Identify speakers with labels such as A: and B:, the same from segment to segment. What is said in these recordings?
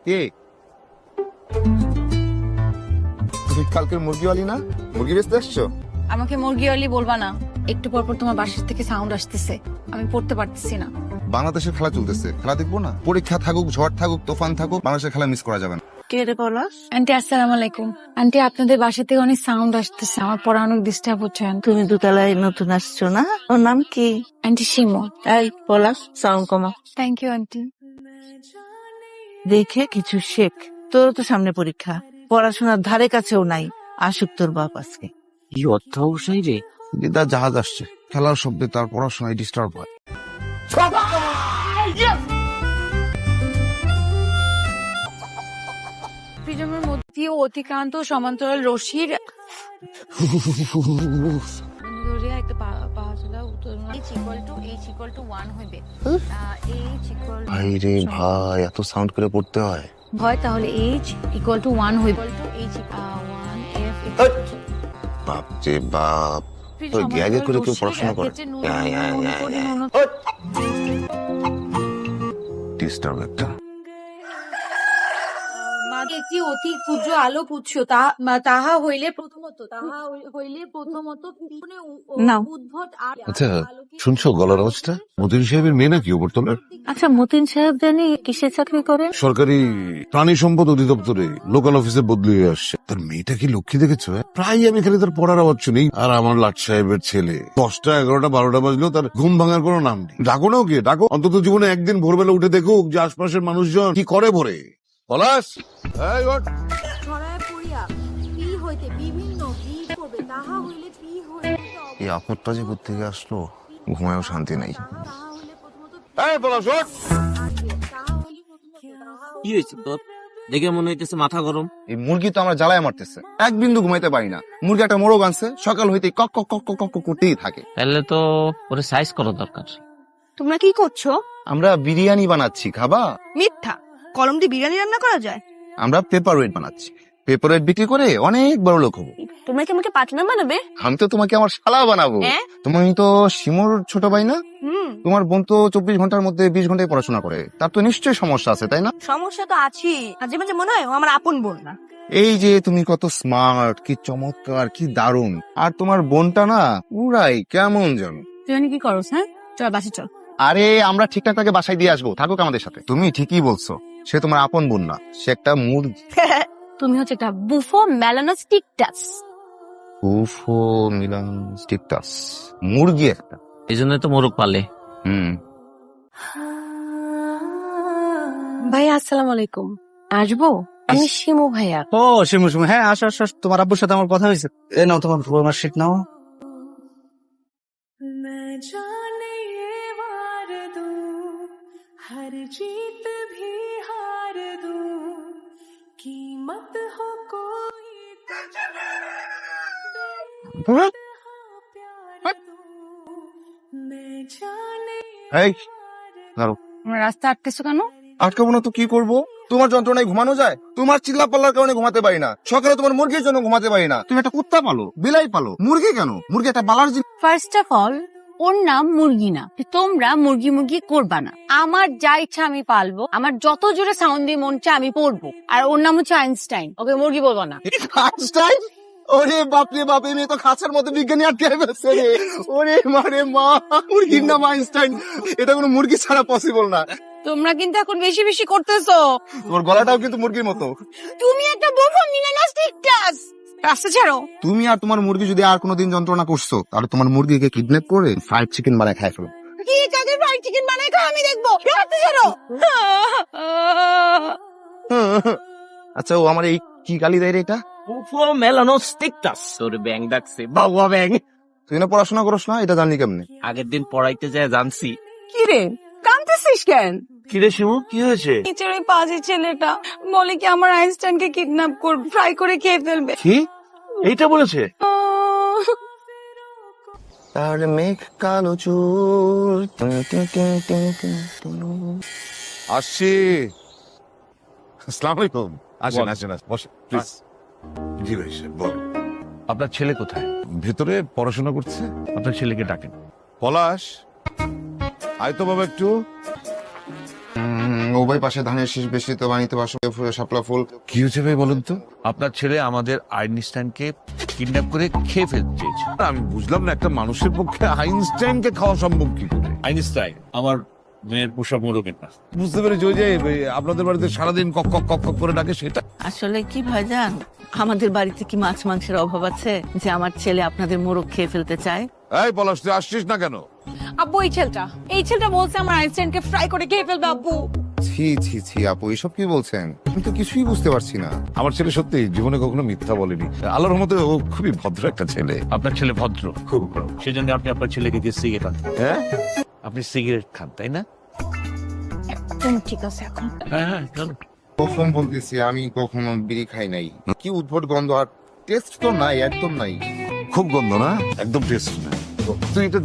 A: কে তুমি কালকের মুরগিওয়ালি না? মুরগি বেচতে আসছো?
B: আমাকে মুরগিওয়ালি বলবা না। একটু পর পর তোমার বাসার থেকে সাউন্ড আসতেছে, আমি পড়তে পারতেছি না।
A: বাংলাদেশের খেলা চলতেছে, খেলা দেখবো না? পরীক্ষা থাকুক, ঝড় থাকুক, তুফান থাকুক, বাংলাদেশের খেলা মিস করা যাবে না।
C: কে রে পলাশ?
B: আন্টি আসসালামু আলাইকুম। আন্টি আপনাদের বাসা থেকে অনেক সাউন্ড আসতেছে, আমার পড়া অনেক ডিস্টার্ব হচ্ছে।
C: তুমি দোতলায় নতুন আসছো না? ওর নাম কি?
B: আন্টি শিমু।
C: এই পলাশ, সাউন্ড কমা।
B: Thank you aunty.
C: দেখে কিছু শেখ, তোর তো সামনে পরীক্ষা, পড়াশোনার ধারে কাছেও নাই। আসুক তোর বাপ আজকে।
D: কি অধ্যবসায়ী রে।
A: দিদা জাহাজ আসছে, খেলার শব্দে তার পড়াশোনায় ডিস্টার্ব হয়।
B: প্রিজমের মধ্যে অতিক্রান্ত সমান্তরাল রশ্মির একটা পাহাড় উত্তোলন h equal to 1 হইবে।
A: ভাই রে ভাই, এত সাউন্ড করে পড়তে হয়?
B: হয় তাহলে h equal to 1 হইবে। 1 f
A: বাপ রে বাপ, ওই গ্যাগে করে কেউ পড়াশোনা করে? ডিস্টার্ব একটা।
B: একটি অতি ক্ষুদ্র আলো পুচ্ছ তাহা হইলে প্রথমত উদ্ভট আর
E: আচ্ছা, শুনছো গলার আওয়াজটা? মতিন সাহেবের মেয়ে নাকি ওপরতলার?
C: আচ্ছা, মতিন সাহেব জানি কিসের চাকরি করেন?
E: সরকারি প্রাণী সম্পদ অধিদপ্তরে লোকাল অফিসে বদলি হয়ে আসছে। তার মেয়েটা কি লক্ষ্মী দেখেছো? প্রায় আমি খালি তার পড়ার আওয়াজ শুনি। আর আমার লাট সাহেবের ছেলে 10টা 11টা 12টা বাজলেও তার ঘুম ভাঙার কোনো নাম নেই। ডাকো না ওকে, ডাকো। অন্তত জীবনে একদিন ভোরবেলা উঠে দেখুক যে আশপাশের মানুষজন কি করে ভোরে। পলাশ, এই ওঠ।
A: এই আপদটা যে কোত্থেকে আসলো, ঘুমায়ও শান্তি নাই।
E: এই পলাশ, ওঠ।
D: কি হয়েছে তোর? দেখে মনে হইতেছে মাথা গরম।
A: এই মুরগি তো আমরা জ্বালায় মারতেছে, এক বিন্দু ঘুমাইতে পারি না। মুরগি একটা মোরগ আনছে, সকাল হইতে কক কক কক কক কক করতেই থাকে।
D: তাহলে তো ওরে সাইজ করা দরকার।
F: তোমরা কি করছো?
A: আমরা বিরিয়ানি বানাচ্ছি, খাবা?
F: মিথ্যা। কলম দিয়ে বিরিয়ানি রান্না করা যায়?
A: আমরা পেপার ওয়েট বানাচ্ছি, পেপার ওয়েট বিক্রি করে অনেক বড় লোক হবো।
F: তোমরা কি আমাকে পার্টনার বানাবে?
A: আমি তো তোমাকে আমার শালা বানাবো।
F: হ্যাঁ?
A: তুমি তো শিমুর ছোট ভাই না? তোমার বোন তো 24 ঘন্টার মধ্যে 20 ঘন্টায় পড়াশোনা করে, তার তো নিশ্চয়ই সমস্যা আছে, তাই না?
F: সমস্যা তো আছেই, মাঝে মাঝে মনে হয় ও আমার আপন বোন না।
A: এই যে তুমি কত স্মার্ট, কি চমৎকার, কি দারুণ। আর তোমার বোনটা না পুরাই কেমন জানো।
B: তুই কি করস? হ্যাঁ, চল বাসে চল।
A: আরে আমরা ঠিকঠাক তাকে বাসায় দিয়ে আসবো, থাকুক আমাদের সাথে। তুমি ঠিকই বলছো, সে তোমার আপন বোন না, সে একটা মুরগি।
B: তুমি হচ্ছে একটা বুফো মেলানোস্টিকটাস।
A: উফো মিলান স্টিকটাস, মুরগি একটা।
D: এই জন্য তো মোরগ পালে।
B: ভাই আসসালামু আলাইকুম। আসবো? আমি শিমু ভাইয়া।
G: ও শিমু, শিমু, হ্যাঁ আসো আসো আসো। তোমার আব্বুর সাথে আমার কথা হয়েছে। এ নাও তোমার মার্কশিট নাও।
A: এই দাঁড়াও।
B: তোমরা রাস্তা আটকেছো কেন?
A: আটকাবো না তো কি করবো? তোমার যন্ত্রণায় ঘুমানো যায়? তোমার চিল্লা পাল্লার কারণে ঘুমাতে পারি না, সকালে তোমার মুরগির জন্য ঘুমাতে পারি না। তুমি একটা কুত্তা পালো, বিলাই পালো, মুরগি কেন? মুরগি একটা বালার জিনিস।
B: ফার্স্ট অফ অল, ওর নাম মুরগি না। তোমরা মুরগি মুরগি করবা না। আমার যা ইচ্ছা আমি পালবো, আমার যত জোরে সাউন্ড দিয়ে মন চায় আমি পড়বো। আর ওর নাম হচ্ছে আইনস্টাইন, ওকে মুরগি বলবো না।
A: আইনস্টাইন? ওরে বাপরে বাপ, এই মেয়ে তো খাঁচার মধ্যে বিজ্ঞানী আটকে ফেলছে রে। ওরে মারে মা, মুরগির নাম আইনস্টাইন? এটা কোনো মুরগি ছাড়া পসিবল না।
B: তোমরা কিন্তু এখন বেশি বেশি করতেছো।
A: তোমার গলাটাও কিন্তু মুরগির মতো।
B: তুমি একটা বুফো মেলানোস্টিকটাস। রাস্তা ছাড়ো।
A: তুমি আর তোমার মুরগি যদি আর কোনোদিন যন্ত্রণা করছো, তাহলে তোমার মুরগিকে কিডন্যাপ করে ফ্রাইড চিকেন বানায় খাই ফেলো।
B: কি কাকে ফ্রাইড চিকেন বানাই খাও আমি দেখবো। রাস্তা ছাড়ো।
A: আচ্ছা, ও আমার এই কি গালি দেয় রে এটা?
D: উফো মেলানোস্টিকটাস। তোর ব্যাং ডাকছে, বাবা ব্যাং।
A: তুই না পড়াশোনা করস না, এটা জানি কেমনে?
D: আগের দিন পড়াইতে যায় জানছি।
F: কি রে, কাঁদতেছিস কেন?
D: কিরে শিমু, কি হয়েছে?
B: নিচের ওই পাজি ছেলেটা বলে কি আমার আইনস্টাইনকে কিডন্যাপ করবে, ফ্রাই করে খেয়ে ফেলবে।
D: কি এইটা বলেছে?
A: তার মেঘ কালো চুল।
E: আসছি। আসসালামু আলাইকুম। আসেন আসেন, বসে প্লিজ। জি ভাই সাহেব, বল।
H: আপনার ছেলে কোথায়?
E: ভেতরে পড়াশোনা করছে।
H: আপনার ছেলেকে ডাকেন।
E: পলাশ, আয় তো বাবা একটু।
A: উভয় পাশে ধানের শীষ বেষ্টিত বাণিত বাস শাপলা ফুল।
E: কি হয়েছে ভাই বলেন তো?
H: আপনার ছেলে আমাদের আইনস্টাইনকে কিডন্যাপ করে খেয়ে ফেলতে চেয়েছে।
E: আমি বুঝলাম না, একটা মানুষের পক্ষে আইনস্টাইনকে খাওয়া সম্ভব কি করে?
H: আইনস্টাইন আমার মেয়ের পোষা মোরগের না।
E: বুঝতে পেরেছি, ওই যে আপনাদের বাড়িতে সারাদিন কক কক কক কক করে ডাকে সেটা।
C: আসলে কি ভাইজান, আমাদের বাড়িতে কি মাছ মাংসের অভাব আছে যে আমার ছেলে আপনাদের মোরগ খেয়ে ফেলতে চায়?
E: এই পলাশ, তুই আসছিস না কেন?
B: আব্বু এই ছেলেটা বলছে আমার আইনস্টাইনকে ফ্রাই করে খেয়ে ফেলবে আব্বু।
A: ছি ছি ছি আপু, এসব কি বলছেন? আমি তো কিছুই বুঝতে পারছি না।
E: আমার ছেলে সত্যি জীবনে কখনো মিথ্যা বলেনি। আল্লাহর মতে ও খুবই ভদ্র একটা ছেলে।
H: আপনার ছেলে ভদ্র,
E: খুব।
H: সেজন্য আপনি আপনার ছেলেকে দিয়ে সিগারেট খান।
E: হ্যাঁ,
H: আপনি সিগারেট খান, তাই না?
B: ঠিক আছে এখন
H: হ্যাঁ হ্যাঁ, চলো।
A: প্রথম বলতেছি, আমি কখনো বিড়ি খাই নাই। কি উদ্ভট গন্ধ, আর টেস্ট তো নাই, একদম নাই।
E: খুব গন্ধ না, একদম টেস্ট না। তুই এটা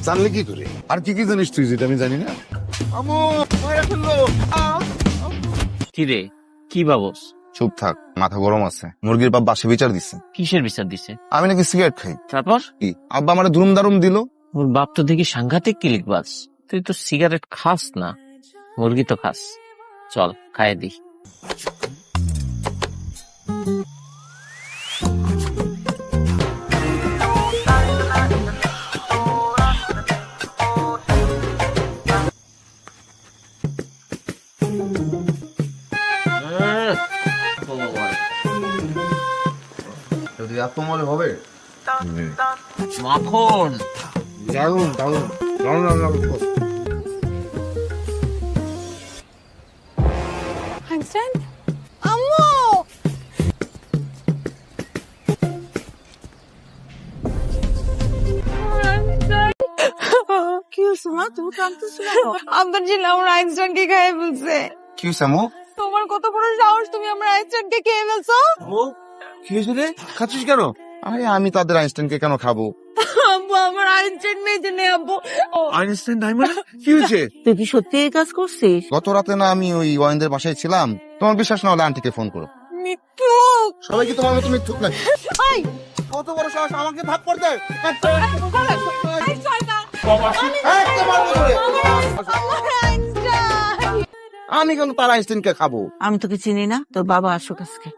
E: জানলে কি করে? আর কি কি জানিস তুই যেটা আমি জানি না?
A: আমু মারা ফেললো।
D: কি রে, কি বাবস?
A: চুপ থাক, মাথা গরম আছে। মুরগির বাপ বাসে বিচার দিচ্ছে
D: কিসের বিচার দিছে?
A: আমি নাকি সিগারেট খাই।
D: তারপর
A: কি আব্বা আমার ধুম দারুম দিল।
D: ওর বাপ তো দেখি সাংঘাতিক কিলিকবাজ। তুই তো সিগারেট খাস না, মুরগি তো খাস। চল খাইয়ে দি।
A: যদি এত মজা হবে।
D: মাখন
A: দারুন দারুন দারুন দারুন।
B: আইনস্টাইন আম্মু
C: কি হয়েছে মা, তুমি কাঁদতেছো?
B: আব্বার ছেলে আমার আইনস্টাইনকে খেয়ে ফেলছে।
A: কি হয়েছে আমু?
B: তোমার কত বড় সাহস, তুমি আমার আইনস্টাইনকে খেয়ে ফেলছো?
A: কি হয়েছে রে? খাচ্ছিস কেন? আরে আমি তাদের আইনস্টাইনকে কেন খাবো?
B: আব্বু আমার আইনস্টাইন মেয়েছে নেই আব্বু।
E: আইনস্টাইন নাই মানে? কি হয়েছে?
C: তুই কি সত্যি এই কাজ করছিস?
A: গত রাতে না আমি ওই ওয়াইনদের বাসায় ছিলাম। তোমার বিশ্বাস না হলে আন্টিকে ফোন করো।
B: মিথ্যু।
A: সবাই কি তোমার মতো মিথ্যুক নাকি?
B: এই,
A: কত বড় সাহস আমাকে ভাগ করতে?
B: এই শয়তান। আমার আইনস্টাইন।
A: আমি কেন তার আইনস্টাইনকে খাবো?
C: আমি তোকে চিনি না, তোর বাবা আসুক আজকে।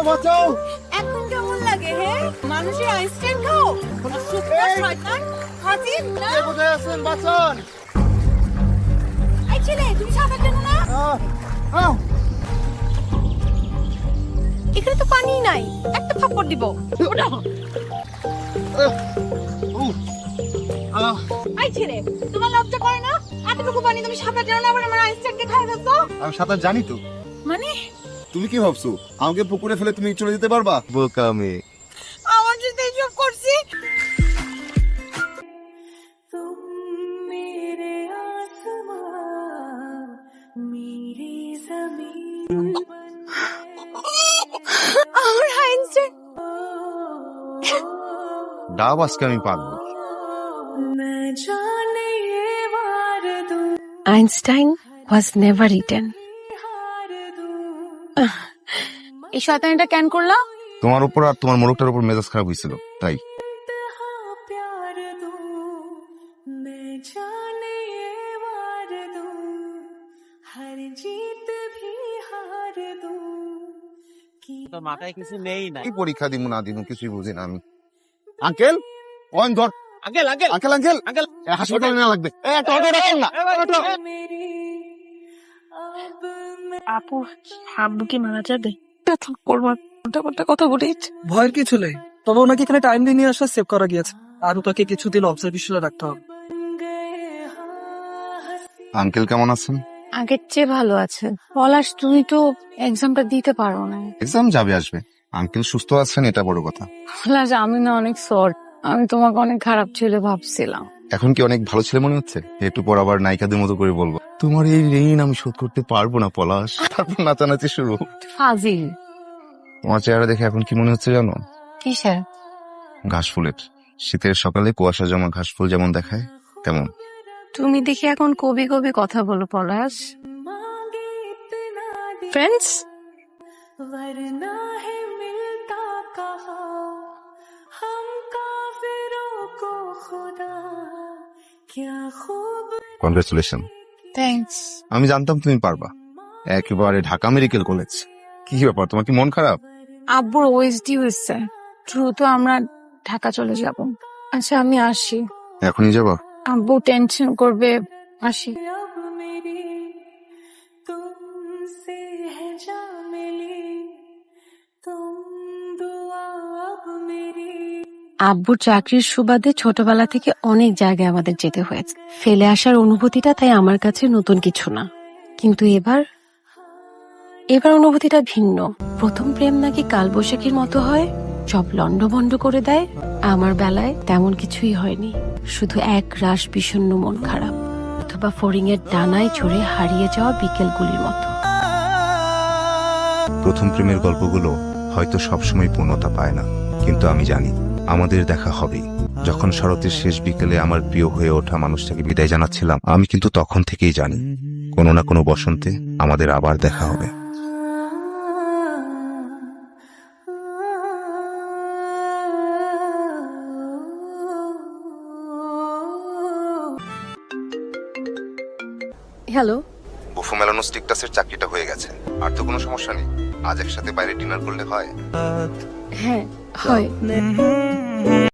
A: বাঁচাও!
B: এখন কেমন লাগে হে? মানুষের আইনস্টাইন খাও? সুপার শয়তান। হাজির না?
A: কোথায় আছেন? বাঁচান!
B: এই ছেলে, তুমি সাঁতার জানো না? এখানে তো পানি নাই, একটা থাপ্পড় দিব। এই ছেলে, তোমার লজ্জা করে না? এতটুকু পানি তুমি সাঁতার জানো না, আবার আমার আইনস্টাইনকে খাই ফেলছো?
A: আমি সাঁতার জানি তো।
B: মানে
A: তুমি কি ভাবছো আমাকে পুকুরে ফেলে তুমি চলে যেতে পারবা? বোকা মেয়ে।
B: আমার সাথে এসব করছি। আমার আইনস্টাইন।
A: ডাব আজকে আমি পারবো।
B: Einstein was never written. এই শয়তানিটা কেন করলা?
A: তোমার উপর আর তোমার মোরগটার উপর মেজাজ খারাপ হয়েছিল তাই।
D: তো মাথায় কিছু নেই না।
A: কি পরীক্ষা দিব না দিব কিছুই বুঝি না আমি। আঙ্কেল ওয়ান ধর।
D: Uncle uncle
A: uncle uncle
D: uncle
A: হাসপাতালে না লাগবে। একটা অটো রাখেন না। অটো।
F: আপু, আব্বু কি মারা যাবে? কথা বলিস।
G: ভয়ের কিছু নেই, তবে ওনাকে এখানে টাইম দিয়ে নিয়ে আসা সেভ করা গিয়েছে, আর ওটাকে কিছুদিন অবজারভেশনে রাখতে হবে।
A: আঙ্কেল কেমন আছেন?
B: আগের চেয়ে ভালো আছে। পলাশ, তুমি তো এক্সামটা দিতে পারো না।
A: এক্সাম যাবে আসবে। আঙ্কেল সুস্থ আছেন এটা বড় কথা।
B: পলাশ, আমি না অনেক সরি, আমি তোমাকে অনেক খারাপ ছেলে ভাবছিলাম।
A: এখন কি অনেক ভালো ছেলে মনে হচ্ছে? একটু পর আবার নায়িকাদের মতো করে বলবো, তোমার এই ঋণ আমি শোধ করতে পারবো না পলাশ। তারপর নাচানাচি শুরু।
B: ফাজিল।
A: তোমার চেহারা দেখে এখন কি মনে হচ্ছে জানো?
B: কিসের?
A: ঘাস ফুলের। শীতের সকালে কুয়াশা জমা ঘাস ফুল যেমন দেখায় তেমন।
B: তুমি দেখি এখন কবি কবি কথা বলো পলাশ। Friends,
A: congratulation.
B: থ্যাঙ্কস।
A: আমি জানতাম তুমি পারবা। একেবারে ঢাকা মেডিকেল কলেজ। কি ব্যাপার, তোমার কি মন খারাপ?
F: আব্বুর ওএসডি হয়েছে, দ্রুত আমরা ঢাকা চলে যাব। আচ্ছা আমি আসি।
A: এখনই যাবা?
F: আব্বু টেনশন করবে, আসি।
I: আব্বুর চাকরির সুবাদে ছোটবেলা থেকে অনেক জায়গায় আমাদের যেতে হয়েছে। ফেলে আসার অনুভূতিটা তাই আমার কাছে নতুন কিছু না, কিন্তু এবার অনুভূতিটা ভিন্ন। প্রথম প্রেম নাকি কালবৈশাখীর মতো হয়, সব লন্ডভন্ড করে দেয়। আমার বেলায় তেমন কিছুই হয়নি, শুধু এক রাশ বিষণ্ণ মন খারাপ, অথবা ফড়িংয়ের ডানায় চড়ে হারিয়ে যাওয়া বিকেলগুলির মতো।
J: প্রথম প্রেমের গল্পগুলো হয়তো সবসময় পূর্ণতা পায় না, কিন্তু আমি জানি আমাদের দেখা হবেই। যখন শরতের শেষ বিকেলে আমার প্রিয় হয়ে ওঠা মানুষটাকে বিদায় জানাচ্ছিলাম, আমি কিন্তু তখন থেকেই জানি কোনো না কোনো বসন্তে আমাদের আবার দেখা হবে।
I: হ্যালো,
J: বুফো মেলানোস্টিকটাসের চাকরিটা হয়ে গেছে, আর তো কোনো সমস্যা নেই। আজ একসাথে বাইরে ডিনার করলে হয়?
I: হ্যাঁ হয়।